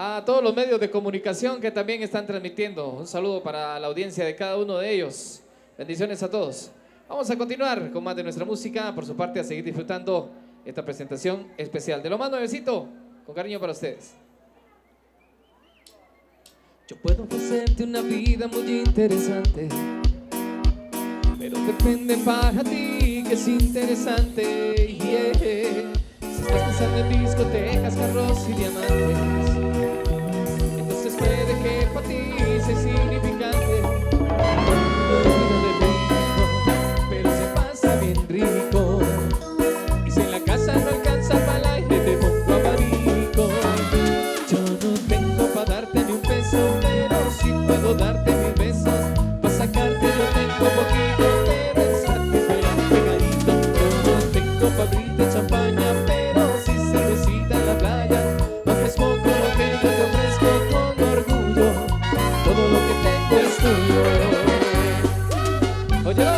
a todos los medios de comunicación que también están transmitiendo. Un saludo para la audiencia de cada uno de ellos. Bendiciones a todos. Vamos a continuar con más de nuestra música. Por su parte, a seguir disfrutando esta presentación especial. De lo más nuevecito, con cariño para ustedes. Yo puedo ofrecerte una vida muy interesante, pero depende para ti que es interesante. Yeah. Si estás pensando en discotecas, carros y diamantes, entonces puede que para ti sea insignificante. Pero se pasa bien rico, y si en la casa no alcanza para el aire te pongo abanico. Yo no tengo para darte ni un peso, pero sí puedo darte mil besos. Para sacarte yo tengo poquito, pero es gratis bailar pegadito. Yo no tengo para abrirte champaña, pero sí cervecita en la playa. Aunque es poco lo que yo te ofrezco con orgullo, todo lo que tengo es tuyo. Óyelo.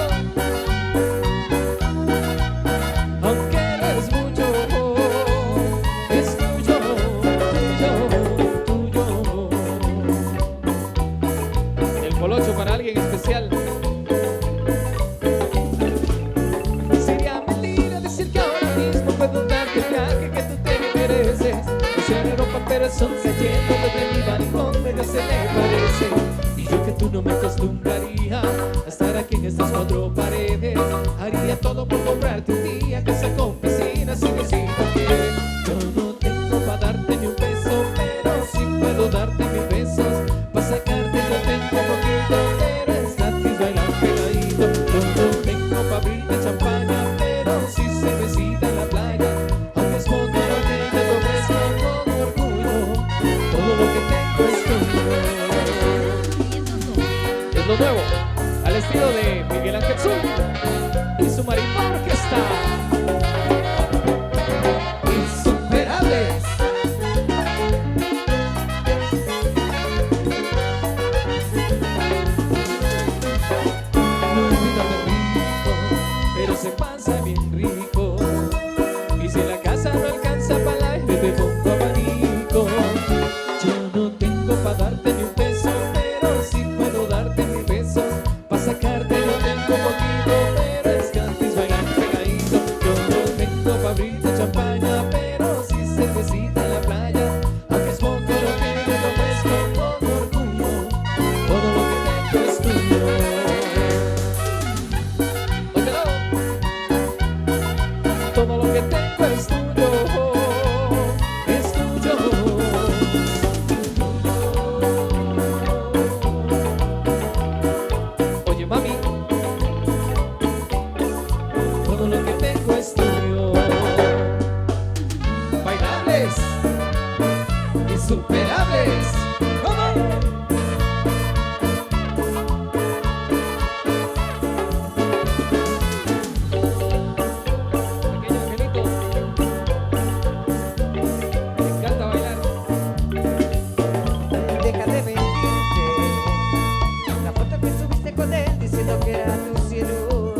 Aunque no es mucho, es tuyo, tuyo, tuyo. El colocho para alguien especial. Sería mentira decir que ahora mismo puedo darte el viaje que tú te mereces. No sé de ropa, pero son cayendo desde mi balcón, medio se le parece. Y yo que tú no me acostumbraría a estar aquí en estas cuatro paredes. Haría todo por comprarte un día casa con piscina sin decir por qué. Yo no tengo para darte ni un peso, pero sí puedo darte mil besos. Para sacarte yo tengo poquito, pero es gratis bailar pegadito. Yo no tengo para abrirte champaña, pero sí cervecita en la playa. Aunque es poco lo que yo te ofrezco con orgullo, todo lo que tengo es tuyo. Es lo nuevo, al estilo de Miguel Ángel Zul y su Marimba Orquesta. Insuperables. No es vida de rico, pero se pasa bien rico. Y si la casa no alcanza para el aire te pongo abanico. Yo no tengo para darte ni un peso, pero sí puedo darte mil besos. Para sacarte yo tengo poquito, pero es gratis bailar pegadito. Yo no tengo para abrirte champaña, pero sí cervecita en la playa. Aunque es poco lo que yo te ofrezco con orgullo, todo lo que tengo es tuyo. Óyelo. Todo lo que tengo es tuyo, es tuyo. Oye mami, todo lo que tengo es tuyo. Bailables, insuperables. ¿Cómo? Pequeño angelito, me encanta bailar. Deja de mentirte. La foto que subiste con él diciendo que era tu cielo.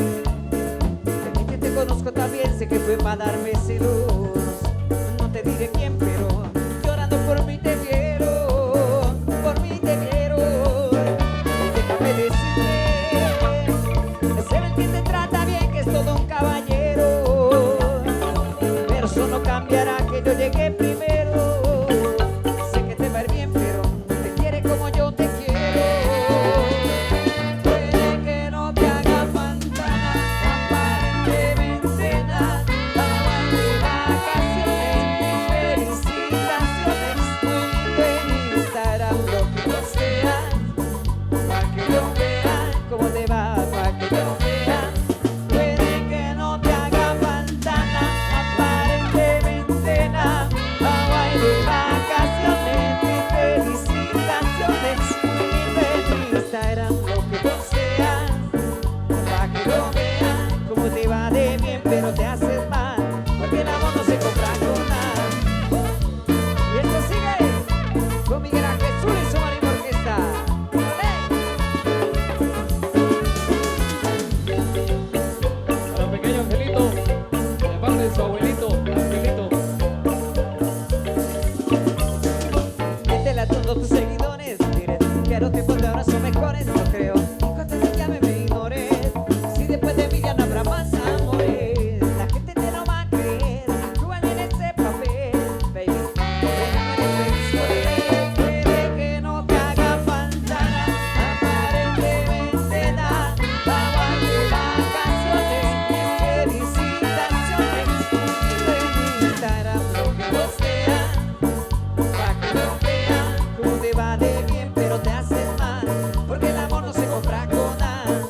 De mí que te conozco también, sé que fue para darme celos. No te diré quién, pero llorando por mí te vieron. Por mí te todos tus seguidores diré que los tiempos de ahora son mejores. No creo que cuando te llame me ignores. Si después de mí ya no habrá más amores, la gente te lo va a creer. Actúan en ese papel, baby. Puede que no te haga falta nada, aparentemente nada. Vamos de vacaciones, felicitaciones. En Instagram lo que postean, pa' que no vean cómo te va de bien, pero te haces mal, porque el amor no se compra con nada.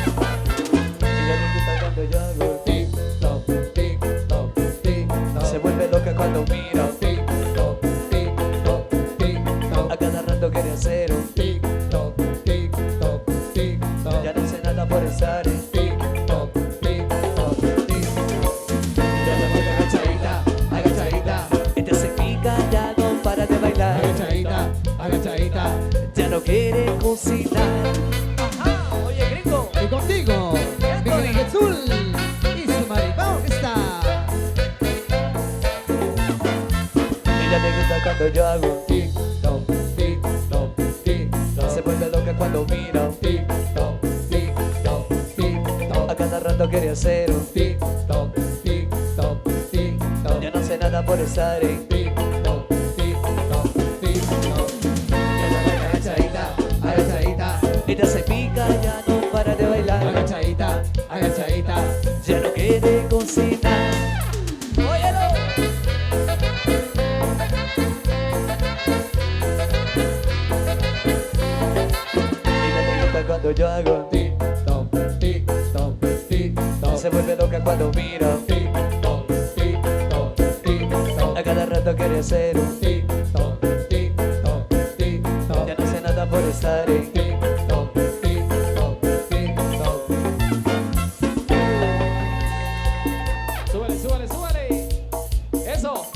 Ella le gusta cuando yo hago TikTok, TikTok, TikTok. Se vuelve loca cuando mira TikTok, TikTok, TikTok. A cada rato quiere hacer un TikTok, TikTok, TikTok. Ya no sé nada por estar en TikTok, TikTok, TikTok. Ya se vuelve agachadita, agachadita. Este se pica, ya no para de bailar, Agachadita, agachadita. ya no quiere cocinar. Ajá, oye gringo, Y contigo, Miguel Azul y su maribao que está. Ella le gusta cuando yo hago TikTok, TikTok, TikTok. Se vuelve loca cuando mira un TikTok, TikTok, TikTok. A cada rato quiere hacer un TikTok, TikTok, TikTok. Ya no sé nada por estar en TikTok, TikTok, TikTok. Ya la baila agachadita, agachadita. ella se pica, ya no para de bailar, Agachadita, agachadita. ya no quiere cocinar. Óyelo. Ella le gusta cuando yo hago TikTok, TikTok, TikTok. Se vuelve loca cuando mira TikTok, TikTok, TikTok. A cada rato quiere hacer un TikTok, TikTok, TikTok. Ya no sé nada por estar en TikTok, TikTok, TikTok. Súbale, súbale, súbale. Eso.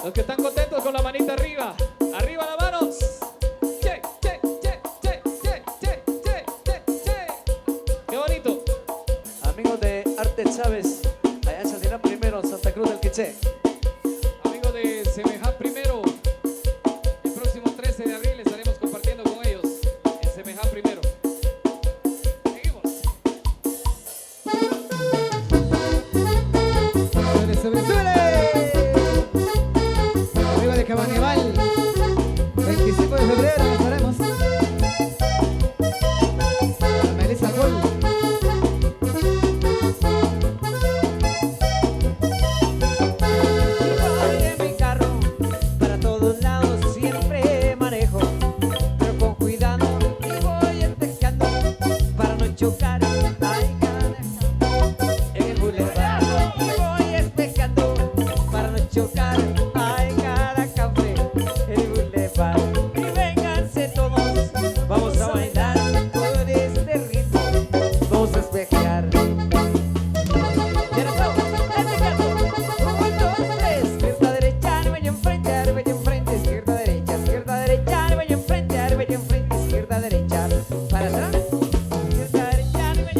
Los que están contentos con la manita arriba. Arriba las manos. Che, che, che, che, che, che, che, che, che. Qué bonito. Amigos de Arte Chávez, allá en San Sebastián primero, en Santa Cruz del Quiché. Amigos de Semejá Primero, el próximo 13 de abril estaremos compartiendo con ellos en Semejá Primero. Seguimos. ¡Súbele, súbele, súbele! Arriba de Cabaneval, 25 de febrero estaremos. La Melissa Gol. Voy en mi carro, para todos lados siempre manejo, pero con cuidado y voy espejando para no chocar. Ay, carajo, en el boulevard y voy espejando para no chocar. Ay, cada café, en el boulevard. Y vénganse todos, vamos a bailar con este ritmo, vamos a espejear. Ya no estamos espejando. 1, 2, 3, izquierda, derecha, arriba y enfrente, izquierda, derecha, arriba y enfrente, izquierda, derecha, para atrás, izquierda, derecha, arriba y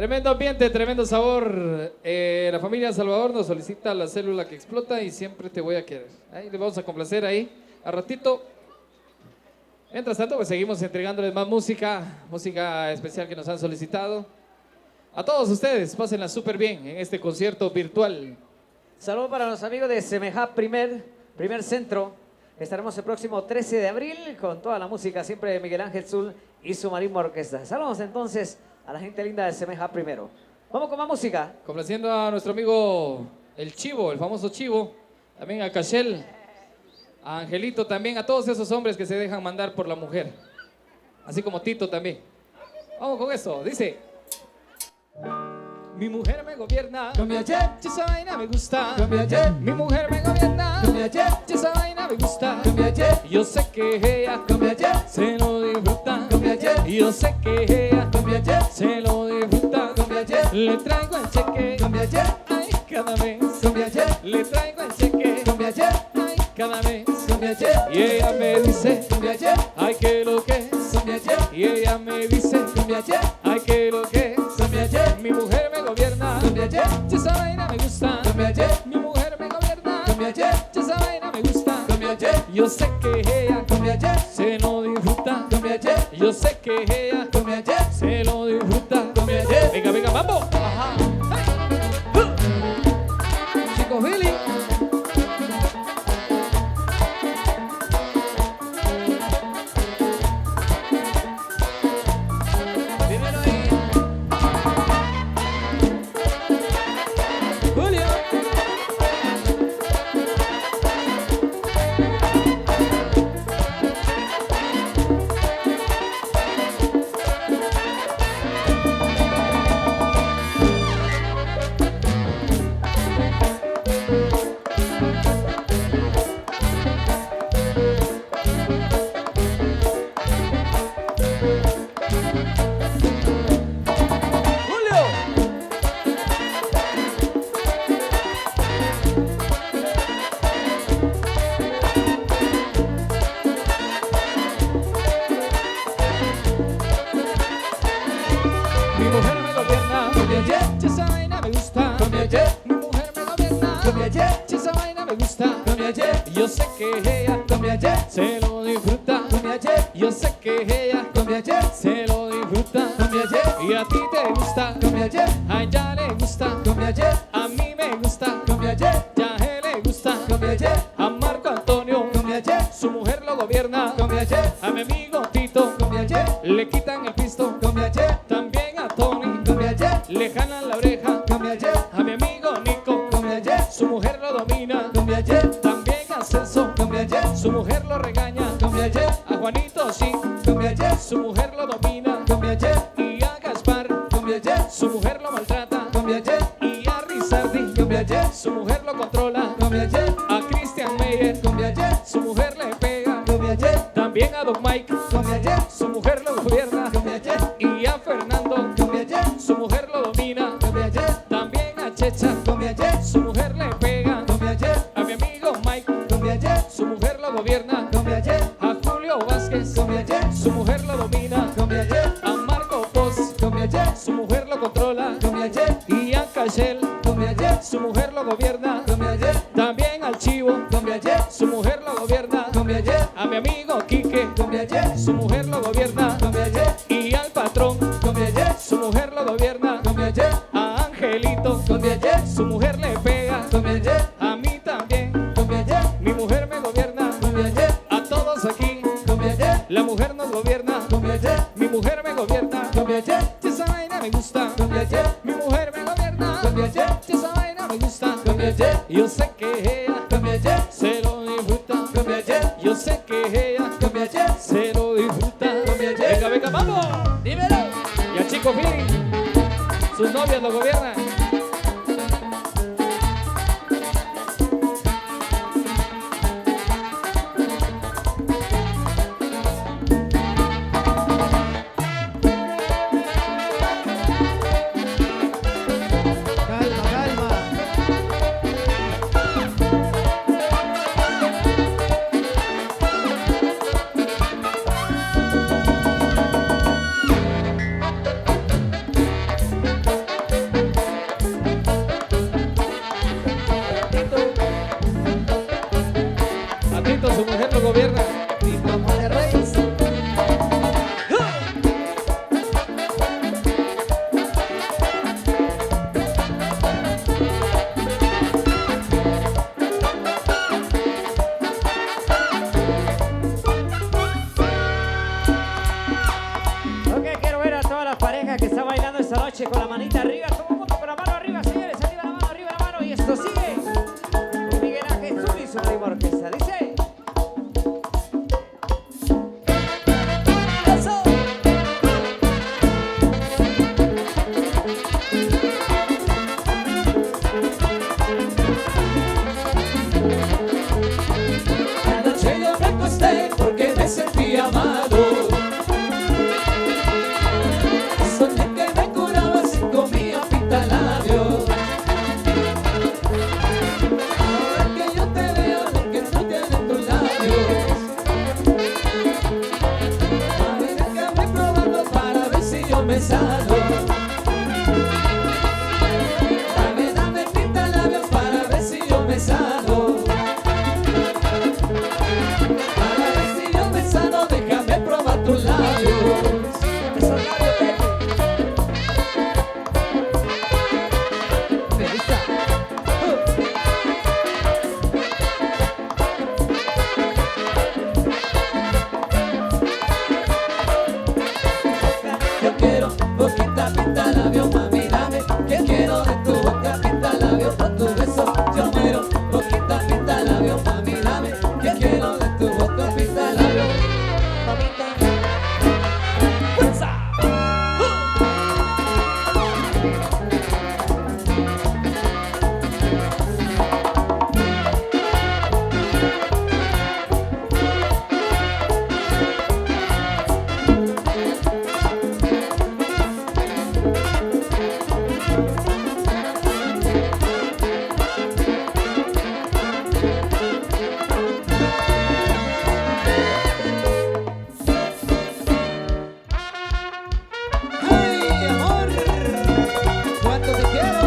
Tremendo ambiente, tremendo sabor. La familia Salvador nos solicita la célula que explota y siempre te voy a querer. Ahí le vamos a complacer ahí. A ratito. Mientras tanto, pues seguimos entregándoles más música especial que nos han solicitado. A todos ustedes, pásenla súper bien en este concierto virtual. Saludos para los amigos de Semejá primer centro. Estaremos el próximo 13 de abril con toda la música siempre de Miguel Ángel Zul y su Marimba Orquesta. Saludos entonces a la gente linda de Semejá primero. Vamos con más música. Complaciendo a nuestro amigo el Chivo, el famoso Chivo. También a Cachel, a Angelito también, a todos esos hombres que se dejan mandar por la mujer. Así como Tito también. Vamos con eso, dice. Mi mujer me gobierna, con mi ayer, esa vaina me gusta. con mi ayer, Mi mujer me gobierna, con mi ayer, esa vaina me gusta. con mi ayer, Yo sé que ella con mi ayer, se lo disfruta. con mi ayer, Yo sé que ella con mi ayer, se lo disfruta. con mi ayer, Le traigo el cheque, con mi ayer, ay, cada mes. con mi ayer, Le traigo el cheque, con mi ayer, ay, cada mes. con mi ayer, Y ella me dice, con mi ayer, ay, que lo que es. con mi ayer, Y ella me dice, con mi ayer, ay, que lo que es. con mi ayer, Mi mujer me gobierna, con mi ayer, esa vaina me gusta. con mi ayer, Mi mujer me gobierna, con mi ayer, esa vaina me gusta. con mi ayer, Yo sé que ella con mi ayer, se lo disfruta. con mi ayer, Yo sé que ella con mi ayer, se lo disfruta. con mi ayer. Venga, venga, vamos. Ajá. Chicos, Billy. Dímelo ahí. Julio. Julio. Mi mujer me gobierna, Con mi ayer, esa vaina me gusta. con mi ayer, Mi mujer me gobierna, con mi ayer, esa vaina me gusta. con mi ayer, Yo sé que ella con mi ayer, se lo disfruta. con mi ayer, Yo sé que ella con mi ayer, se lo disfruta. con mi ayer, Y a ti te gusta, con mi ayer, a ella le gusta, con mi ayer, a mí me gusta, con mi ayer, ya a él le gusta. con mi ayer, A Marco Antonio, con mi ayer, su mujer lo gobierna. con mi ayer, A mi amigo Tito, con mi ayer, le quitan el pisto. con mi ayer, También a Tony, con mi ayer, le jalan la oreja. con mi ayer, A mi amigo Nico, con mi ayer, su mujer lo domina. con mi ayer, También a Celso, con mi ayer, su mujer lo regaña. con mi ayer, A Juanito, sí, con mi ayer, su mujer lo domina. con mi ayer, Y a Gaspar, con mi ayer, su mujer lo maltrata. con mi ayer, Y a Rizardi, con mi ayer, su mujer lo controla. con mi ayer, A Christian Meyer, con mi ayer, su mujer le pega. con mi ayer, También a Don Mike, con mi ayer, su mujer lo gobierna. con mi ayer, Y a Fernando, con mi ayer, su mujer lo domina. con mi ayer, También a Checha, con mi ayer, su mujer le pega. con mi ayer, A mi amigo Mike, con mi ayer, su mujer lo gobierna. con mi ayer, A Julio Vázquez, con mi ayer, su mujer lo domina. con mi ayer, A Marco Poz, con mi ayer, su mujer lo controla. con mi ayer, Y a Cachel, con mi ayer, su mujer lo gobierna. con mi ayer, También al Chivo, con mi ayer, su mujer lo gobierna. con mi ayer, A mi amigo Quique, con mi ayer, su mujer lo gobierna. con mi ayer, Y al patrón, con mi ayer, su mujer lo gobierna. con mi ayer, A Angelito, con mi ayer, su mujer le pega. con mi ayer, A mí también, con mi ayer, mi mujer me gobierna. con mi ayer, A todos aquí, con mi ayer, la mujer nos gobierna. con mi ayer, Mi mujer me gobierna. con mi ayer, Esa vaina me gusta. con mi ayer, Mi mujer me gobierna. con mi ayer, Esa vaina me gusta. con mi ayer, Yo sé que ella con mi ayer, se lo disfruta. con mi ayer, Yo sé que ella con mi ayer, se lo disfruta. Con mi ayer. Venga, venga, vamos. dímelo. Y a Chico Billy, sus novias lo gobiernan. Calma, calma. gobierna mi mamá de Reyes. Ok, quiero ver a todas las parejas que están bailando esta noche con la manita arriba. Todo el mundo con la mano arriba, señores. Arriba la mano, arriba la mano. Y esto sigue. Con Miguel Ángel Zul y su prima orquesta. Dice. ¡Eso! Anoche yo me acosté porque me sentí amado. Soñé que me curaba si comía pintalabios. Ahora que yo te veo lo que no tienen tus labios. A ver, déjame probando para ver si yo me salgo. Dame pintalabios para ver si yo me salgo. Para ver si yo me sano, déjame probar tus labios. Esos labios, me gusta. Yo quiero boquita, pinta labios, mami, dame. Que quiero de tu boca, pinta labios, pa' tu beso. Yo quiero boquita, pinta labios, mami, dame. Que quiero de tu boca, pinta labios, mamita. ¡Fuerza! ¡Ay, amor! ¡Cuánto te quiero!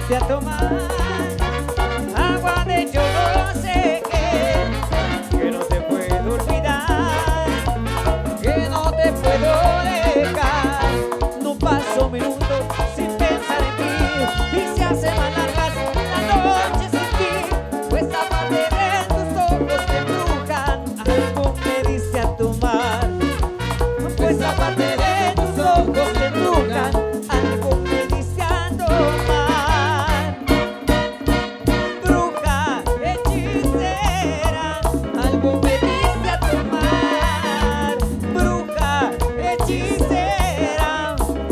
Te a tomar agua de yo no sé qué, que no te puedo olvidar, que no te puedo dejar. No paso minuto sin pensar en ti y se hacen más largas las noches sin ti, pues aparte de tus ojos te embrujan, algo me dice a tomar. Pues aparte de tus ojos te embrujan, algo me dice a tomar. Bruja hechicera, algo me dice a tomar. Bruja hechicera,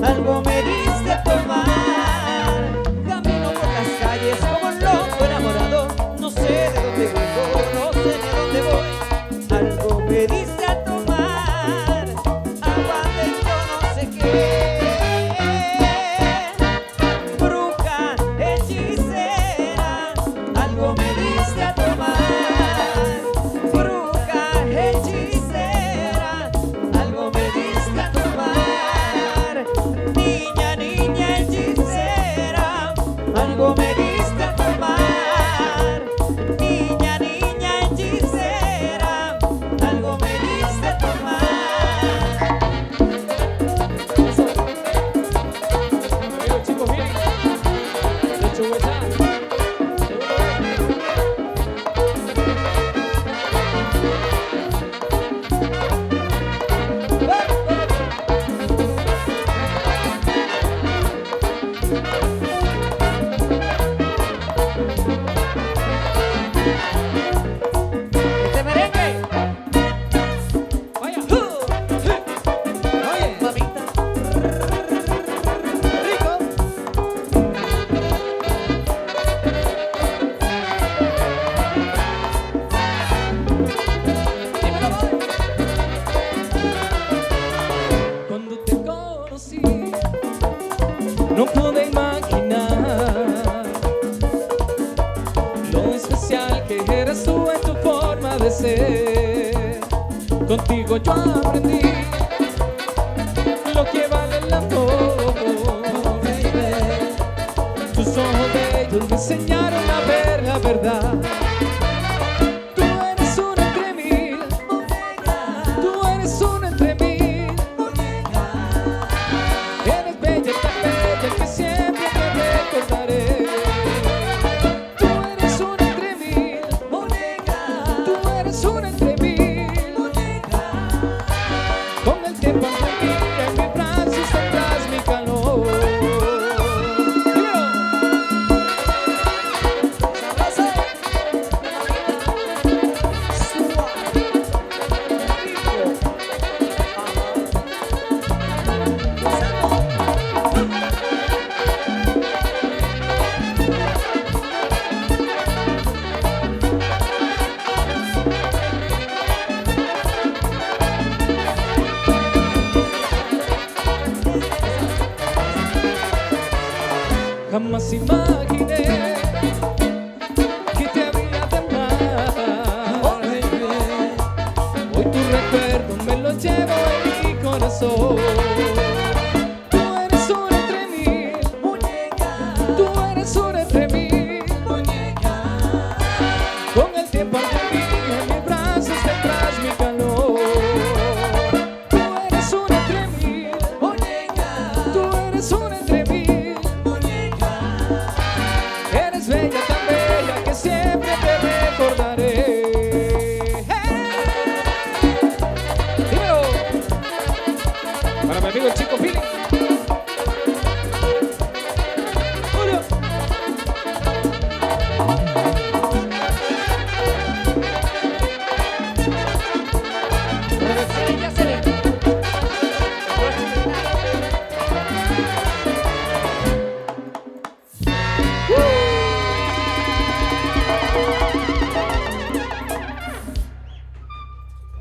algo me dice a tomar. Camino por las calles como un loco enamorado, no sé de dónde vengo, no sé de dónde voy. Algo me dice a tomar, agua de yo no sé qué. Bruja hechicera, algo me dice a tomar. Bruja hechicera, algo me dice a tomar. Niña, niña hechicera, algo me diste a tomar. Niña, niña hechicera, algo me diste a tomar. Eso. Amigos, chicos, miren. De hecho, huesa. Este merengue, Vaya. oye, mamita, Rico. dímelo, boy. Cuando te conocí, no pude imaginar lo especial que eres tú en tu forma de ser. Contigo yo aprendí lo que vale el amor. me enseñaron a ver la verdad. Tú eres una entre mil, tú eres una entre mil. Eres bella, tan bella que siempre te recordaré. Tú eres una entre mil, tú eres una entre mil. Con el tiempo en mis brazos tendrás mi calor. Jamás imaginé que te había de amar. Hoy tu recuerdo me lo llevo en mi corazón. Tú eres una entre mil, tú eres una entre mil. Con el tiempo al vivir en mis brazos tendrás mi calor. Tú eres una entre mil, tú eres una entre mil. Eres bella, tan bella que siempre te recordaré. Dímelo. Para mi amigo el Chico Philly. Julio.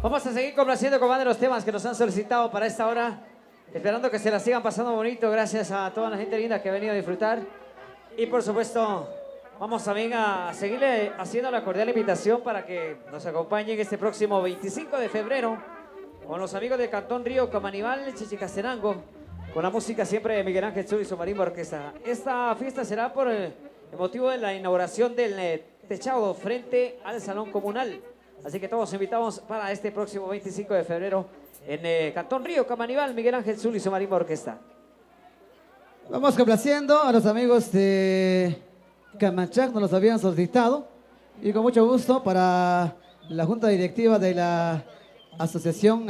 Vamos a seguir complaciendo con más de los temas que nos han solicitado para esta hora. Esperando que se la sigan pasando bonito. Gracias a toda la gente linda que ha venido a disfrutar. Y por supuesto, vamos también a seguirle haciendo la cordial invitación para que nos acompañen este próximo 25 de febrero con los amigos del Cantón Río Camanibal, Chichicastenango, con la música siempre de Miguel Ángel Zul y su marimba orquesta. Esta fiesta será por el motivo de la inauguración del techado frente al Salón Comunal. Así que todos invitamos para este próximo 25 de febrero en Cantón Río Camanibal, Miguel Ángel Zul y su marimba orquesta. Vamos complaciendo a los amigos de Camanchac, nos los habían solicitado. Y con mucho gusto para la Junta Directiva de la Asociación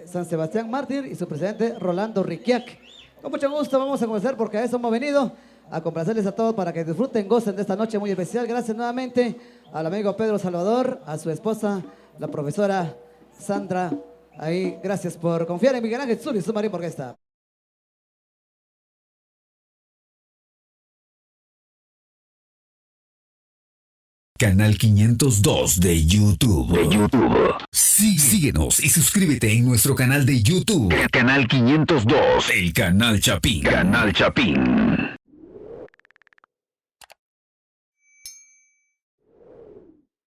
San Sebastián Mártir y su presidente Rolando Riquiac. Con mucho gusto vamos a comenzar porque a eso hemos venido, a complacerles a todos para que disfruten, gocen de esta noche muy especial. Gracias nuevamente al amigo Pedro Salvador, a su esposa, la profesora Sandra. Ahí, gracias por confiar en Miguel Ángel Zul y su marimba orquesta. Canal 502 de YouTube. Síguenos y suscríbete en nuestro canal de YouTube. Canal 502. El Canal Chapín. Canal Chapín.